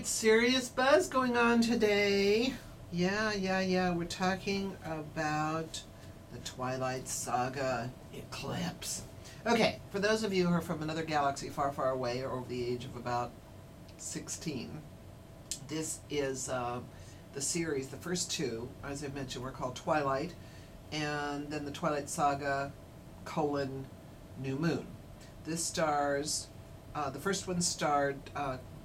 It's serious buzz going on today. Yeah. We're talking about the Twilight Saga Eclipse. Okay, for those of you who are from another galaxy far, far away or over the age of about 16, this is the series. The first two, as I mentioned, were called Twilight, and then the Twilight Saga, New Moon. This stars, the first one starred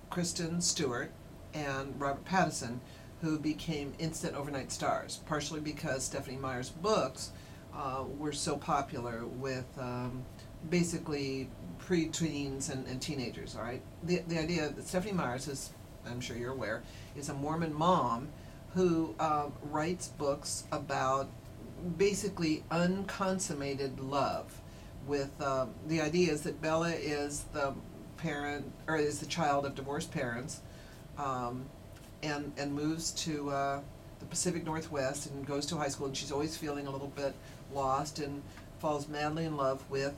Kristen Stewart and Robert Pattinson, who became instant overnight stars, partially because Stephenie Meyer's books were so popular with basically pre-teens and teenagers, all right? The idea that Stephenie Meyer's, as I'm sure you're aware, is a Mormon mom who writes books about basically unconsummated love, with the idea is that Bella is the parent, or is the child of divorced parents, and moves to the Pacific Northwest and goes to high school, and she's always feeling a little bit lost and falls madly in love with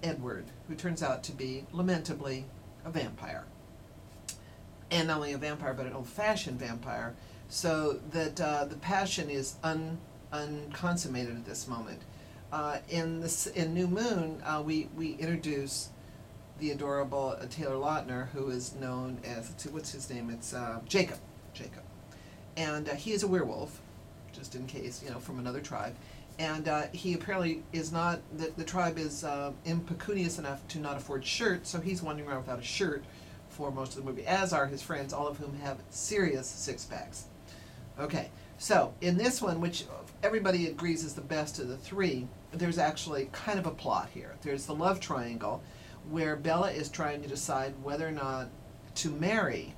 Edward, who turns out to be, lamentably, a vampire. And not only a vampire, but an old-fashioned vampire, so that the passion is unconsummated at this moment. In New Moon, we introduce the adorable Taylor Lautner, who is known as, what's his name? It's Jacob. And he is a werewolf, just in case, from another tribe. And he apparently is not, the tribe is impecunious enough to not afford shirts, so he's wandering around without a shirt for most of the movie, as are his friends, all of whom have serious six-packs. Okay, so in this one, which everybody agrees is the best of the three, there's actually kind of a plot here. There's the love triangle, where Bella is trying to decide whether or not to marry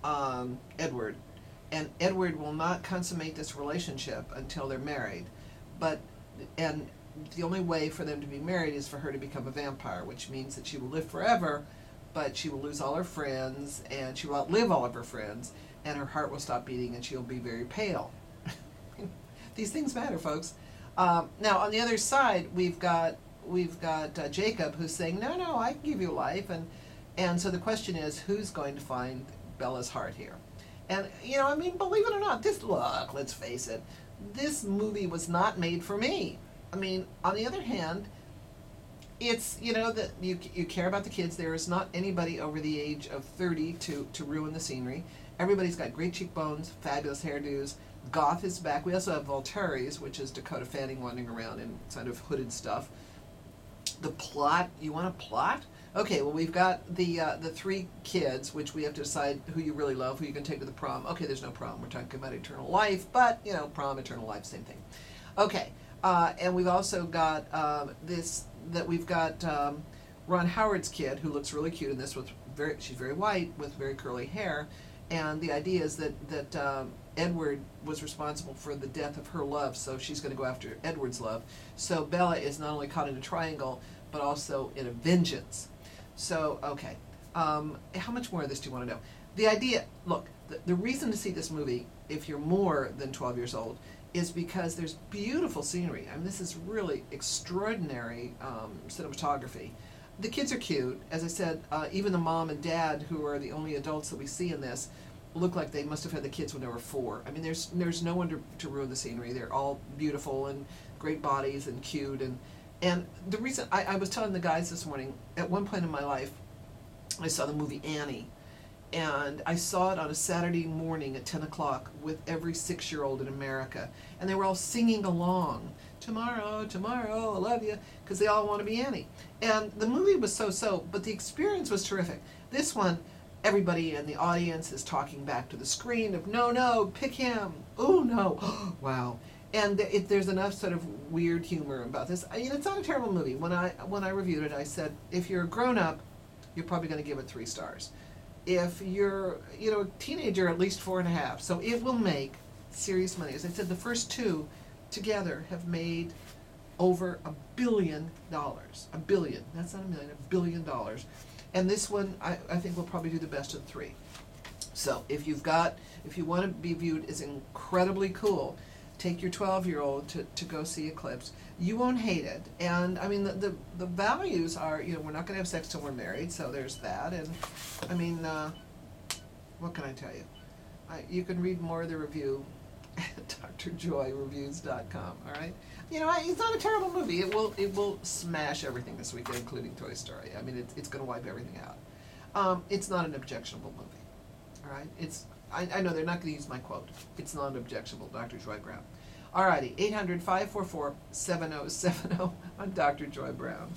Edward, and Edward will not consummate this relationship until they're married, and the only way for them to be married is for her to become a vampire, which means that she will live forever, but she will lose all her friends, and she will outlive all of her friends, and her heart will stop beating, and she'll be very pale. These things matter, folks. Now, on the other side, we've got Jacob, who's saying, no, I can give you life, and so the question is, who's going to find Bella's heart here? And believe it or not, let's face it, this movie was not made for me. On the other hand, it's that you care about the kids. There is not anybody over the age of 30 to ruin the scenery. Everybody's got great cheekbones, fabulous hairdos. Goth is back. We also have Volturi's, which is Dakota Fanning wandering around in kind of hooded stuff. The plot, you want a plot? Okay, well, we've got the three kids, which we have to decide who you really love, who you can take to the prom. Okay, there's no prom. We're talking about eternal life, but, prom, eternal life, same thing. Okay, and we've also got we've got Ron Howard's kid, who looks really cute in this, she's very white with very curly hair, and the idea is that Edward was responsible for the death of her love, so she's going to go after Edward's love. So Bella is not only caught in a triangle, but also in a vengeance. So, okay, how much more of this do you want to know? The idea, look, the reason to see this movie, if you're more than 12 years old, is because there's beautiful scenery. This is really extraordinary cinematography. The kids are cute. As I said, even the mom and dad, who are the only adults that we see in this, look like they must have had the kids when they were 4. There's no one to ruin the scenery. They're all beautiful and great bodies and cute. And the reason, I was telling the guys this morning, at one point in my life, I saw the movie Annie. And I saw it on a Saturday morning at 10 o'clock with every 6-year-old in America. And they were all singing along, tomorrow, I love you, because they all want to be Annie. And the movie was so-so, but the experience was terrific. This one, everybody in the audience is talking back to the screen of, no, pick him. Oh, no. Wow. And there's enough sort of weird humor about this. It's not a terrible movie. When I reviewed it, I said, if you're a grown-up, you're probably going to give it 3 stars. If you're, a teenager, at least 4.5. So it will make serious money. As I said, the first two together have made over $1 billion. $1 billion. That's not a million, $1 billion. And this one, I think, will probably do the best of the 3. So if you want to be viewed as incredibly cool, take your 12-year-old to go see Eclipse. You won't hate it. And I mean, the values are, you know, we're not going to have sex till we're married, so there's that. And I mean, what can I tell you? You can read more of the review at drjoyreviews.com. All right. You know, it's not a terrible movie. It will smash everything this weekend, including Toy Story. I mean, it's going to wipe everything out. It's not an objectionable movie. All right. I know they're not going to use my quote. It's not objectionable, Dr. Joy Browne. Alrighty, 800-544-7070 on Dr. Joy Browne.